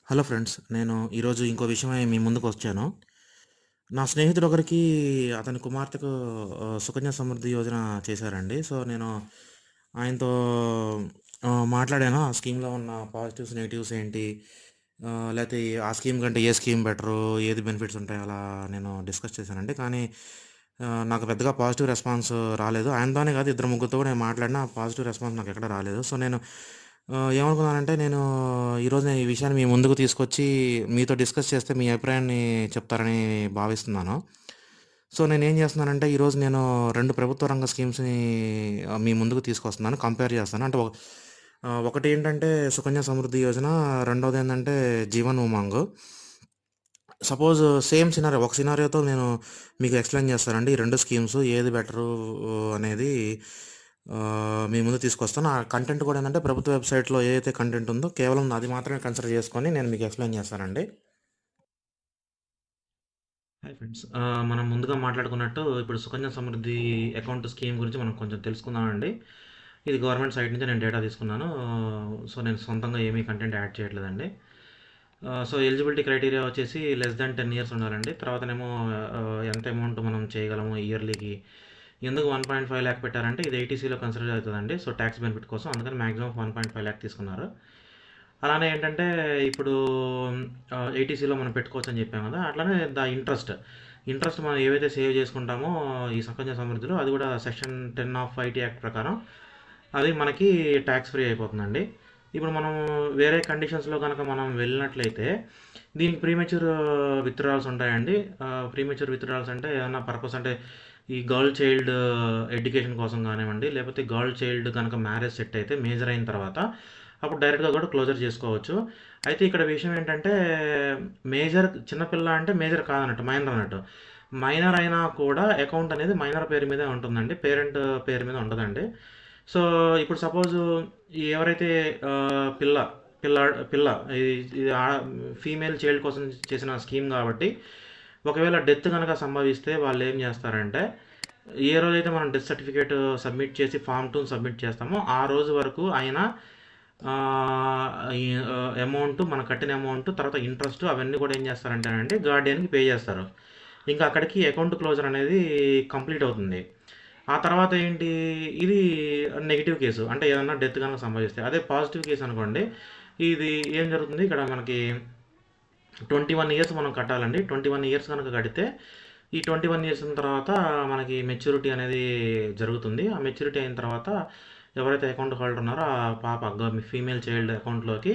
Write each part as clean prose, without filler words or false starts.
Hello friends. నేను ఈరోజు ఇంకో విషయమై మీ ముందుకొచ్చాను. నా స్నేహితుడొకరికి అతని కుమార్తెకు సుకన్య సమృద్ధి యోజన చేశారండి. సో, నేను ఆయనతో మాట్లాడాను. ఆ స్కీమ్‌లో ఉన్న పాజిటివ్స్, నెగెటివ్స్ ఏంటి? లేతే ఆ స్కీమ్ కంటే ఏ స్కీమ్ బెటరు? ఏది బెనిఫిట్స్ ఉంటాయి? అలా నేను డిస్కస్ చేశానండి. కానీ నాకు పెద్దగా పాజిటివ్ రెస్పాన్స్ రాలేదు. ఆయనతోనే కాదు, ఇద్దరు ముగ్గురితో కూడా నేను మాట్లాడినా పాజిటివ్ రెస్పాన్స్ నాకెక్కడ రాలేదు. సో, నేను ఏమనుకున్నానంటే, ఈరోజు నేను ఈ విషయాన్ని మీ ముందుకు తీసుకొచ్చి మీతో డిస్కస్ చేస్తే మీ అభిప్రాయాన్ని చెప్తారని భావిస్తున్నాను. సో, నేనేం చేస్తున్నానంటే, ఈరోజు నేను 2 ప్రభుత్వ రంగ స్కీమ్స్‌ని మీ ముందుకు తీసుకొస్తున్నాను. కంపేర్ చేస్తాను. అంటే ఒకటేంటంటే సుకన్య సమృద్ధి యోజన, రెండోదేంటంటే Jeevan Umang. Suppose same scenario, ఒక సినారియోతో నేను మీకు ఎక్స్‌ప్లెయిన్ చేస్తానండి. ఈ 2 స్కీమ్స్ ఏది బెటరు అనేది మీ ముందుకు తీసుకొస్తాను. ఆ కంటెంట్ కూడా ఏందంటే, ప్రభుత్వ వెబ్‌సైట్‌లో ఏదైతే కంటెంట్ ఉందో కేవలం అది మాత్రమే కన్సిడర్ చేసుకొని నేను మీకు ఎక్స్‌ప్లెయిన్ చేస్తానండి. Hi friends. మనం ముందుగా మాట్లాడుకున్నట్టు ఇప్పుడు సుకన్య సమృద్ధి అకౌంట్ స్కీమ్ గురించి మనం కొంచెం తెలుసుకుందామండి. ఇది గవర్నమెంట్ సైట్ నుంచి నేను డేటా తీసుకున్నాను. సో, నేను సొంతంగా ఏమీ కంటెంట్ యాడ్ చేయట్లేదండి. సో, ఎలిజిబిలిటీ క్రైటీరియా వచ్చేసి లెస్ దాన్ 10 ఇయర్స్ ఉండాలండి. తర్వాతనేమో ఎంత అమౌంట్ మనం చేయగలము ఇయర్లీకి. ఎందుకు 1.5 లాక్ పెట్టారంటే, ఇది ఐటీసీలో కన్సిడర్ అవుతుందండి. సో, ట్యాక్స్ బెనిఫిట్ కోసం అందుకని మాక్సిమం 1.5 లాక్ తీసుకున్నారు. అలానే ఏంటంటే, ఇప్పుడు ఏటీసీలో మనం పెట్టుకోవచ్చు అని చెప్పాం కదా, అట్లానే ఇంట్రెస్ట్ మనం ఏవైతే సేవ్ చేసుకుంటామో ఈ సుకన్య సమృద్ధిలో, అది కూడా సెక్షన్ 10 ఆఫ్ ఐటీ యాక్ట్ ప్రకారం అది మనకి ట్యాక్స్ ఫ్రీ అయిపోతుందండి. ఇప్పుడు మనం వేరే కండిషన్స్లో కనుక మనం వెళ్ళినట్లయితే దీనికి ప్రీమెచ్యూర్ విత్డ్రాల్స్ ఉంటాయండి. ప్రీమెచ్యూర్ విత్డ్రాల్స్ అంటే ఏమన్నా పర్పస్ అంటే, ఈ గర్ల్ చైల్డ్ ఎడ్యుకేషన్ కోసం కానివ్వండి, లేకపోతే గర్ల్ చైల్డ్ కనుక మ్యారేజ్ సెట్ అయితే మేజర్ అయిన తర్వాత అప్పుడు డైరెక్ట్గా కూడా క్లోజర్ చేసుకోవచ్చు. అయితే ఇక్కడ విషయం ఏంటంటే, మేజర్ చిన్నపిల్ల అంటే మేజర్ కాదన్నట్టు, మైనర్ అన్నట్టు. మైనర్ అయినా కూడా అకౌంట్ అనేది మైనర్ పేరు మీదే ఉంటుందండి, పేరెంట్ పేరు మీద ఉండదండి. సో, ఇప్పుడు సపోజు ఎవరైతే పిల్ల పిల్ల పిల్ల ఇది ఫీమేల్ చైల్డ్ కోసం చేసిన స్కీమ్ కాబట్టి, ఒకవేళ డెత్ కనుక సంభవిస్తే వాళ్ళు ఏం చేస్తారంటే, ఏ రోజైతే మనం డెత్ సర్టిఫికేట్ సబ్మిట్ చేసి ఫామ్ 2 సబ్మిట్ చేస్తామో ఆ రోజు వరకు ఆయన ఈ అమౌంట్, మనం కట్టిన అమౌంట్, తర్వాత ఇంట్రెస్ట్ అవన్నీ కూడా ఏం చేస్తారంటేనండి గార్డియన్‌కి పే చేస్తారు. ఇంకా అక్కడికి అకౌంట్ క్లోజర్ అనేది కంప్లీట్ అవుతుంది. ఆ తర్వాత ఏంటి, ఇది నెగెటివ్ కేసు. అంటే ఏదన్నా డెత్ గనుక సంభవిస్తే. అదే పాజిటివ్ కేస్ అనుకోండి, ఇది ఏం జరుగుతుంది ఇక్కడ మనకి 21 ఇయర్స్ మనం కట్టాలండి. 21 ఇయర్స్ గనక కడితే, ఈ 21 ఇయర్స్ తర్వాత మనకి మెచ్యూరిటీ అనేది జరుగుతుంది. ఆ మెచ్యూరిటీ అయిన తర్వాత ఎవరైతే అకౌంట్ హోల్డర్ ఉన్నారో ఆ పాప ఫీమేల్ చైల్డ్ అకౌంట్‌లోకి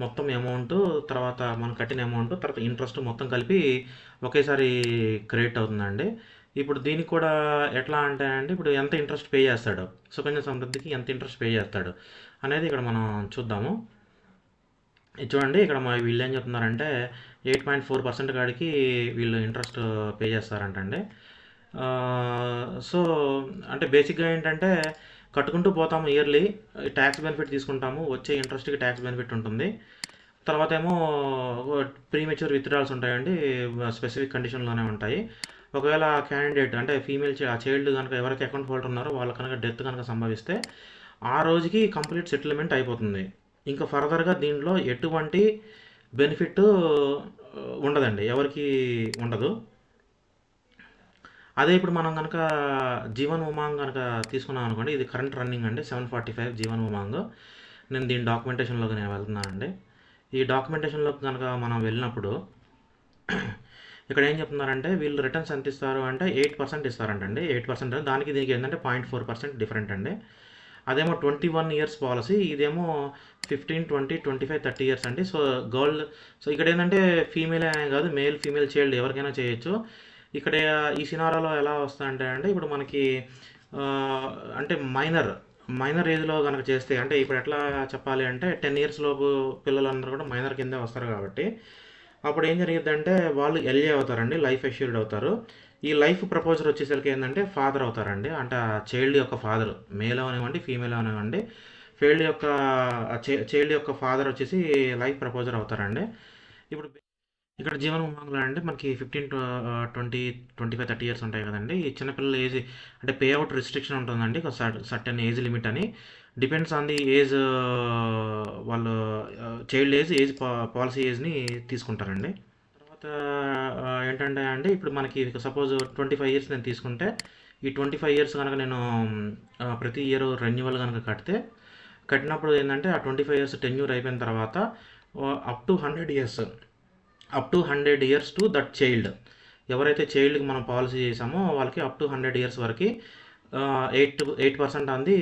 మొత్తం అమౌంటు, తర్వాత మనం కట్టిన అమౌంటు, తర్వాత ఇంట్రెస్ట్ మొత్తం కలిపి ఒకేసారి క్రెడిట్ అవుతుందండి. ఇప్పుడు దీనికి కూడా ఎట్లా అంటే అండి, ఇప్పుడు ఎంత ఇంట్రెస్ట్ పే చేస్తాడు, సుకన్య సమృద్ధికి ఎంత ఇంట్రెస్ట్ పే చేస్తాడు అనేది ఇక్కడ మనం చూద్దాము. ఇది చూడండి, ఇక్కడ వీళ్ళేం చెప్తున్నారంటే 8.4% కాడికి వీళ్ళు ఇంట్రెస్ట్ పే చేస్తారంటండి. సో, అంటే బేసిక్‌గా ఏంటంటే, కట్టుకుంటూ పోతాము ఇయర్లీ, ట్యాక్స్ బెనిఫిట్ తీసుకుంటాము. వచ్చే ఇంట్రెస్ట్‌కి ట్యాక్స్ బెనిఫిట్ ఉంటుంది. తర్వాతేమో ప్రీమెచ్యూర్ విత్‌డ్రాల్స్ ఉంటాయండి. స్పెసిఫిక్ కండిషన్‌లోనే ఉంటాయి. ఒకవేళ క్యాండిడేట్ అంటే ఆ చైల్డ్ గనుక ఎవరైతే అకౌంట్ హోల్డర్ ఉన్నారో వాళ్ళకి కనుక డెత్ కనుక సంభవిస్తే, ఆ రోజుకి కంప్లీట్ సెటిల్మెంట్ అయిపోతుంది. ఇంకా ఫర్దర్‌గా దీంట్లో ఎటువంటి బెనిఫిట్ ఉండదండి. ఎవరికీ ఉండదు. అదే ఇప్పుడు మనం గనక జీవన్ ఉమాంగ్ గనక తీసుకున్నాం అనుకోండి, ఇది కరెంట్ రన్నింగ్ అండి, 745 జీవన్ ఉమాంగ్. నేను దీని డాక్యుమెంటేషన్‌లోకి నేను వెళ్తున్నానండి. ఈ డాక్యుమెంటేషన్‌లోకి గనక మనం వెళ్ళినప్పుడు ఇక్కడ ఏం చెప్తున్నారంటే, వీళ్ళు రిటర్న్స్ ఎంత ఇస్తారు అంటే 8% ఇస్తారంటండి. 8% దానికి దీనికి ఏంటంటే 0.4% డిఫరెంట్ అండి. అదేమో 21 ఇయర్స్ పాలసీ, ఇదేమో 15, 20, 25, 30 ఇయర్స్ అండి. సో ఇక్కడ ఏంటంటే ఫీమేల్ అనే కాదు, మేల్ ఫీమేల్ చైల్డ్ ఎవరికైనా చేయొచ్చు. ఇక్కడ ఈ సినారాలో ఎలా వస్తాయంటే అండి, ఇప్పుడు మనకి అంటే మైనర్ ఏజ్లో కనుక చేస్తే, అంటే ఇప్పుడు ఎట్లా చెప్పాలి అంటే 10 ఇయర్స్ లోపు పిల్లలందరూ కూడా మైనర్ కిందే వస్తారు కాబట్టి, అప్పుడు ఏం జరిగిద్దంటే వాళ్ళు ఎల్ఏ అవుతారండి, లైఫ్ అష్యూర్డ్ అవుతారు. ఈ లైఫ్ ప్రపోజర్ వచ్చేసరికి ఏంటంటే ఫాదర్ అవుతారండి, అంటే ఆ చైల్డ్ యొక్క ఫాదర్, మేల్ అవనివ్వండి ఫీమేల్ అవనివ్వండి, చైల్డ్ యొక్క ఫాదర్ వచ్చేసి లైఫ్ ప్రపోజర్ అవుతారండి. ఇప్పుడు ఇక్కడ జీవన ఉమంగ్‌లో అంటే మనకి 15 టు 20, 25, 30 ఇయర్స్ ఉంటాయి కదండీ! ఈ చిన్నపిల్లల ఏజ్ అంటే పే ఔట్ రిస్ట్రిక్షన్ ఉంటుందండి. ఒక సర్టెన్ ఏజ్ లిమిట్ అని. డిపెండ్స్ ఆన్ ది ఏజ్, వాళ్ళు చైల్డ్ ఏజ్ పాలసీ ఏజ్ని తీసుకుంటారండి. తర్వాత ఏంటంటే అండి, ఇప్పుడు మనకి సపోజ్ 25 ఇయర్స్ నేను తీసుకుంటే, ఈ 25 ఇయర్స్ కనుక నేను ప్రతి ఇయర్ రెన్యువల్ కనుక కట్టినప్పుడు ఏంటంటే ఆ 25 ఇయర్స్ టెన్యూర్ అయిపోయిన తర్వాత up to 100 years to that child. ఎవరైతే చైల్డ్కి మనం పాలసీ చేసామో వాళ్ళకి అప్ టు 100 ఇయర్స్ వరకు 8% ఆన్ ది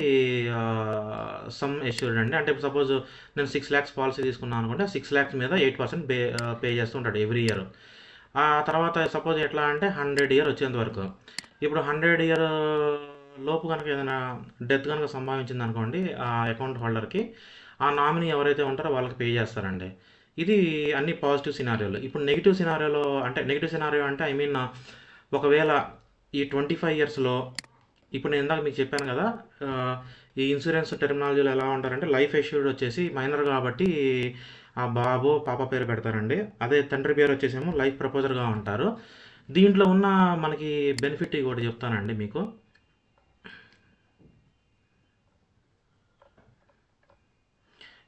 సమ్ ఎష్యూర్డ్ అండి. అంటే ఇప్పుడు సపోజ్ నేను 6 lakhs పాలసీ తీసుకున్నాను అనుకుంటే 6 lakhs మీద 8% పే చేస్తూ ఉంటాడు ఎవ్రీ ఇయర్. ఆ తర్వాత సపోజ్ ఎట్లా అంటే 100 ఇయర్ వచ్చేంత వరకు. ఇప్పుడు 100 ఇయర్ లోపు కనుక ఏదైనా డెత్ కనుక సంభవించింది అనుకోండి ఆ అకౌంట్ హోల్డర్కి, ఆ నామినీ ఎవరైతే ఉంటారో వాళ్ళకి పే చేస్తారండి. ఇది అన్ని పాజిటివ్ సినారియోలు. ఇప్పుడు నెగిటివ్ సినారియో అంటే ఐ మీన్ ఒకవేళ ఈ 25 ఇయర్స్లో, ఇప్పుడు నేను ఇందాక మీకు చెప్పాను కదా, ఈ ఇన్సూరెన్స్ టెర్మినాలజీలో ఎలా ఉంటారంటే లైఫ్ ఎష్యూర్డ్ వచ్చేసి మైనర్ కాబట్టి ఆ బాబు పాప పేరు పెడతారండి. అదే తండ్రి పేరు వచ్చేసేమో లైఫ్ ప్రపోజర్గా ఉంటారు. దీంట్లో ఉన్న మనకి బెనిఫిట్ కూడా చెప్తానండి మీకు.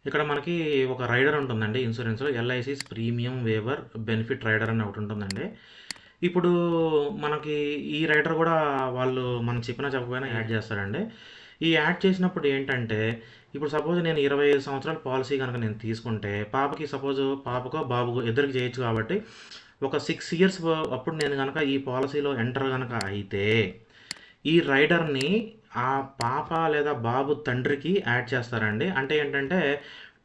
ఇక్కడ మనకి ఒక రైడర్ ఉంటుందండి ఇన్సూరెన్స్లో, LIC's premium waiver benefit rider అని ఒకటి ఉంటుందండి. ఇప్పుడు మనకి ఈ రైడర్ కూడా వాళ్ళు మనం చెప్పకపోయినా యాడ్ చేస్తారండి. ఈ యాడ్ చేసినప్పుడు ఏంటంటే, ఇప్పుడు సపోజ్ నేను 25 సంవత్సరాల పాలసీ కనుక నేను తీసుకుంటే, పాపకి సపోజ్ పాపకో బాబుకో ఇద్దరికి చేయొచ్చు కాబట్టి ఒక 6 ఇయర్స్ అప్పుడు నేను కనుక ఈ పాలసీలో ఎంటర్ కనుక అయితే, ఈ రైడర్ని ఆ పాప లేదా బాబు తండ్రికి యాడ్ చేస్తారండి. అంటే ఏంటంటే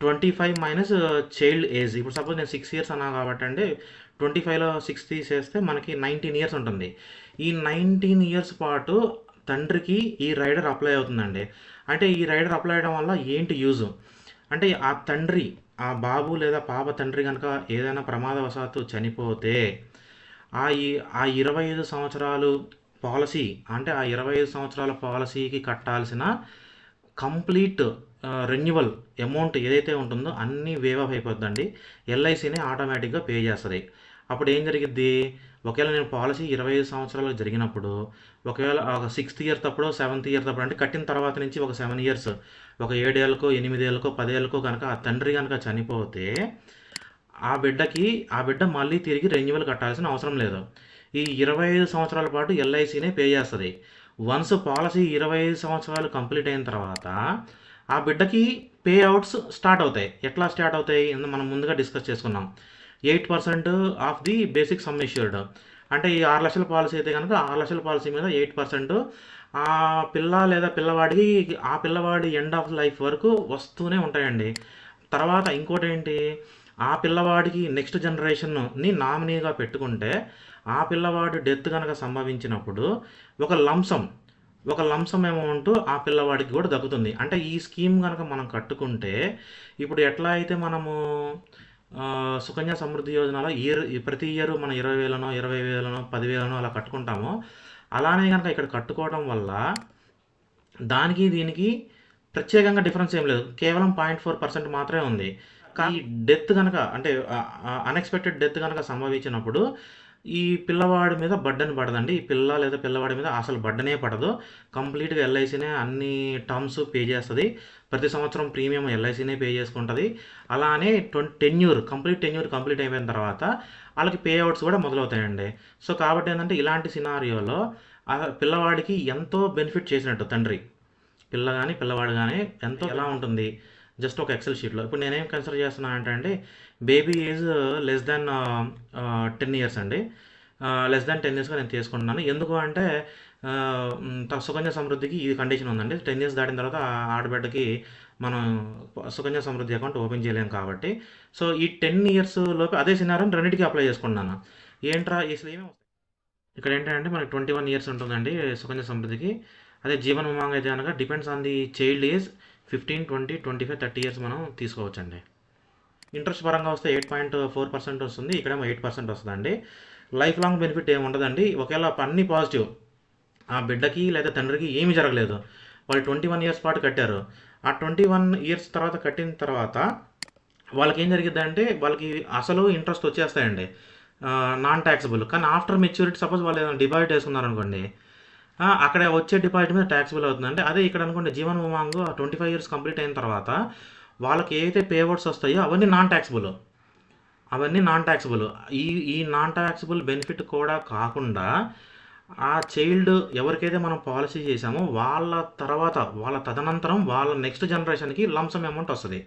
25 మైనస్ చైల్డ్ ఏజ్. ఇప్పుడు సపోజ్ నేను 6 ఇయర్స్ అన్నా కాబట్టి అండి, 25లో 6 తీసేస్తే మనకి 19 ఇయర్స్ ఉంటుంది. ఈ 19 ఇయర్స్ పాటు తండ్రికి ఈ రైడర్ అప్లై అవుతుందండి. అంటే ఈ రైడర్ అప్లై అవ్వడం వల్ల ఏంటి యూజ్ అంటే, ఆ తండ్రి, ఆ బాబు లేదా పాప తండ్రి కనుక ఏదైనా ప్రమాదవశాత్తు చనిపోతే ఆ 25 సంవత్సరాలు పాలసీ, అంటే ఆ 25 సంవత్సరాల పాలసీకి కట్టాల్సిన కంప్లీట్ రెన్యువల్ అమౌంట్ ఏదైతే ఉంటుందో అన్నీ వేవ్ ఆఫ్ అయిపోద్దండి. ఎల్ఐసినే ఆటోమేటిక్గా పే చేస్తుంది. అప్పుడు ఏం జరిగిద్ది, ఒకవేళ నేను పాలసీ 25 సంవత్సరాలు జరిగినప్పుడు, ఒకవేళ ఒక 6th ఇయర్ తప్పుడు 7th ఇయర్ తప్పుడు, అంటే కట్టిన తర్వాత నుంచి ఒక 7 ఇయర్స్, ఒక 7 ఏళ్ళకో 8 ఏళ్ళకో 10 ఏళ్ళకో కనుక ఆ తండ్రి కనుక చనిపోతే ఆ బిడ్డ మళ్ళీ తిరిగి రెన్యువల్ కట్టాల్సిన అవసరం లేదు. ఈ 25 సంవత్సరాల పాటు ఎల్ఐసినే పే చేస్తుంది. వన్స్ పాలసీ 25 సంవత్సరాలు కంప్లీట్ అయిన తర్వాత ఆ బిడ్డకి పే అవుట్స్ స్టార్ట్ అవుతాయి. ఎట్లా స్టార్ట్ అవుతాయి మనం ముందుగా డిస్కస్ చేసుకున్నాం. 8% of the basic sum assured. అంటే ఈ 6 లక్షల పాలసీ అయితే కనుక 6 లక్షల పాలసీ మీద 8% ఆ పిల్ల లేదా పిల్లవాడికి, ఆ పిల్లవాడి ఎండ్ ఆఫ్ లైఫ్ వరకు వస్తూనే ఉంటాయండి. తర్వాత ఇంకోటి ఏంటి, ఆ పిల్లవాడికి నెక్స్ట్ జనరేషన్ని నామినీగా పెట్టుకుంటే, ఆ పిల్లవాడు డెత్ కనుక సంభవించినప్పుడు ఒక లంసమ్ అమౌంట్ ఆ పిల్లవాడికి కూడా దక్కుతుంది. అంటే ఈ స్కీమ్ కనుక మనం కట్టుకుంటే, ఇప్పుడు ఎట్లా అయితే మనము సుకన్య సమృద్ధి యోజనలో ప్రతి ఇయర్ మనం 20,000నో 20,000నో 10,000నో అలా కట్టుకుంటామో, అలానే కనుక ఇక్కడ కట్టుకోవడం వల్ల దానికి దీనికి ప్రత్యేకంగా డిఫరెన్స్ ఏం లేదు. కేవలం 0.4% మాత్రమే ఉంది. ఈ డెత్ కనుక, అంటే అన్ఎక్స్పెక్టెడ్ డెత్ కనుక సంభవించినప్పుడు ఈ పిల్లవాడి మీద బర్డెన్ పడదండి. ఈ పిల్ల లేదా పిల్లవాడి మీద అసలు బర్డెనే పడదు. కంప్లీట్గా ఎల్ఐసినే అన్ని టర్మ్స్ పే చేస్తుంది. ప్రతి సంవత్సరం ప్రీమియం ఎల్ఐసినే పే చేసుకుంటుంది. అలానే కంప్లీట్ కంప్లీట్ అయిపోయిన తర్వాత వాళ్ళకి పే అవుట్స్ కూడా మొదలవుతాయండి. సో కాబట్టి ఏంటంటే, ఇలాంటి సినారియోలో ఆ పిల్లవాడికి ఎంతో బెనిఫిట్ చేసినట్టు తండ్రి, పిల్లవాడు కానీ ఎంతో ఎలా ఉంటుంది, జస్ట్ ఒక ఎక్సెల్ షీట్లో. ఇప్పుడు నేనేం కన్సిడర్ చేస్తున్నాను అంటే baby age less than 10 years అండి. లెస్ దాన్ 10 ఇయర్స్గా నేను తీసుకుంటున్నాను. ఎందుకు అంటే సుకన్య సమృద్ధికి ఈ కండిషన్ ఉందండి. 10 ఇయర్స్ దాటిన తర్వాత ఆడబిడ్డకి మనం సుకన్య సమృద్ధి అకౌంట్ ఓపెన్ చేయలేము కాబట్టి. సో ఈ 10 ఇయర్స్ లోపు అదే సినారియోని రెండింటికి అప్లై చేసుకుంటున్నాను. ఏంట్రా అసలు ఏమేమి వస్తాయి ఇక్కడ ఏంటంటే, మనకి 21 ఇయర్స్ ఉంటుందండి సుకన్య సమృద్ధికి. అదే జీవన్ ఉమాంగ్ అయితే కనుక depends on the child age 15, 20, 25, 30 years మనం తీసుకోవచ్చండి. ఇంట్రెస్ట్ పరంగా వస్తే 8.4% వస్తుంది. ఇక్కడేమో 8% వస్తుందండి. లైఫ్ లాంగ్ బెనిఫిట్ ఏమి ఉండదండి. ఒకవేళ అన్ని పాజిటివ్, ఆ బిడ్డకి లేదా తండ్రికి ఏమీ జరగలేదు, వాళ్ళు 21 ఇయర్స్ పాటు కట్టారు. ఆ 21 ఇయర్స్ తర్వాత కట్టిన తర్వాత వాళ్ళకి ఏం జరిగిద్దంటే, వాళ్ళకి అసలు ఇంట్రెస్ట్ వచ్చేస్తాయండి, నాన్ ట్యాక్సబుల్. కానీ ఆఫ్టర్ మెచ్యూరిటీ సపోజ్ వాళ్ళు ఏదైనా డిపాజిట్ వేసుకున్నారనుకోండి, అక్కడ వచ్చే డిపాజిట్ మీద ట్యాక్సిబుల్ అవుతుందండి. అదే ఇక్కడ అనుకోండి జీవన్ ఉమాంగ్ 25 ఇయర్స్ కంప్లీట్ అయిన తర్వాత వాళ్ళకి ఏదైతే పే అవుట్స్ వస్తాయో అవన్నీ నాన్ ట్యాక్సిబుల్. అవన్నీ నాన్ ట్యాక్సిబుల్. ఈ ఈ నాన్ ట్యాక్సిబుల్ బెనిఫిట్ కూడా కాకుండా ఆ చైల్డ్ ఎవరికైతే మనం పాలసీ చేసామో వాళ్ళ తదనంతరం వాళ్ళ నెక్స్ట్ జనరేషన్‌కి లంప్ సమ్ అమౌంట్ వస్తది.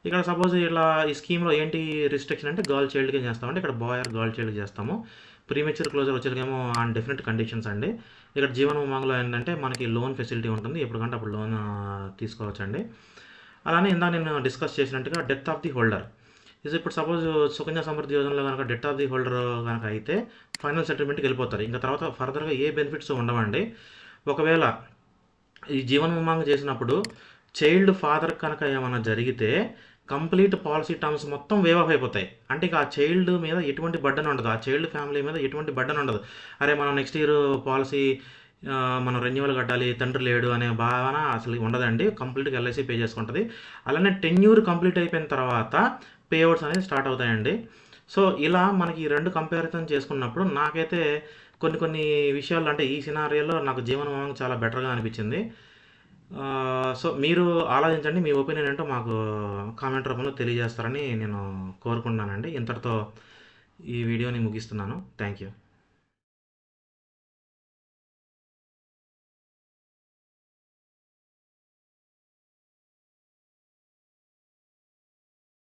ఇక్కడ సపోజ్ ఇలా ఈ స్కీమ్‌లో ఏంటి రిస్ట్రిక్షన్ అంటే గర్ల్ చైల్డ్‌కే చేస్తామంటే ఇక్కడ బాయ్ ఆర్ గర్ల్ చైల్డ్‌కి చేస్తాము. ప్రీమెచ్యూర్ క్లోజర్ వచ్చేటికేమో ఆన్ డెఫినెట్ కండిషన్స్ అండి. ఇక్కడ జీవన్ ఉమాంగ్‌లో ఏంటంటే మనకి లోన్ ఫెసిలిటీ ఉంటుంది. ఎప్పటికంటే అప్పుడు లోన్ తీసుకోవచ్చండి. అలానే ఇందాక నేను డిస్కస్ చేసినట్టుగా డెత్ ఆఫ్ ది హోల్డర్. ఇప్పుడు సపోజ్ సుకన్య సమృద్ధి యోజనలో గనక డెత్ ఆఫ్ ది హోల్డర్ గనక అయితే ఫైనల్ సెటిల్మెంట్‌కి వెళ్ళిపోతారు. ఇంక తర్వాత ఫర్దర్‌గా ఏ బెనిఫిట్స్ ఉండవండి. ఒకవేళ ఈ జీవన్ ఉమాంగ్ చేసినప్పుడు చైల్డ్ ఫాదర్ కనుక ఏమన్నా జరిగితే కంప్లీట్ పాలసీ టర్మ్స్ మొత్తం వేవ్ ఆఫ్ అయిపోతాయి. అంటే ఇక ఆ చైల్డ్ మీద ఎటువంటి బర్డెన్ ఉండదు. ఆ చైల్డ్ ఫ్యామిలీ మీద ఎటువంటి బర్డెన్ ఉండదు. అరే మనం నెక్స్ట్ ఇయర్ పాలసీ మనం రెన్యువల్ కట్టాలి, తండ్రి లేడు అనే భావన అసలు ఉండదండి. కంప్లీట్‌గా ఎల్ఐసీ పే చేసుకుంటది. అలానే టెన్యూర్ కంప్లీట్ అయిపోయిన తర్వాత పే అవుట్స్ అనేది స్టార్ట్ అవుతాయండి. సో, ఇలా మనకి ఈ 2 కంపారిజన్ చేసుకున్నప్పుడు నాకైతే కొన్ని కొన్ని విషయాల్లో అంటే ఈ సినారియోలో నాకు జీవన్ ఉమాంగ్ చాలా బెటర్‌గా అనిపించింది. సో, మీరు ఆలోచించండి. మీ ఒపీనియన్ ఏంటో మాకు కామెంట్ రూపంలో తెలియజేస్తారని నేను కోరుకుంటున్నానండి. ఇంతటితో ఈ వీడియోని ముగిస్తున్నాను. Thank you.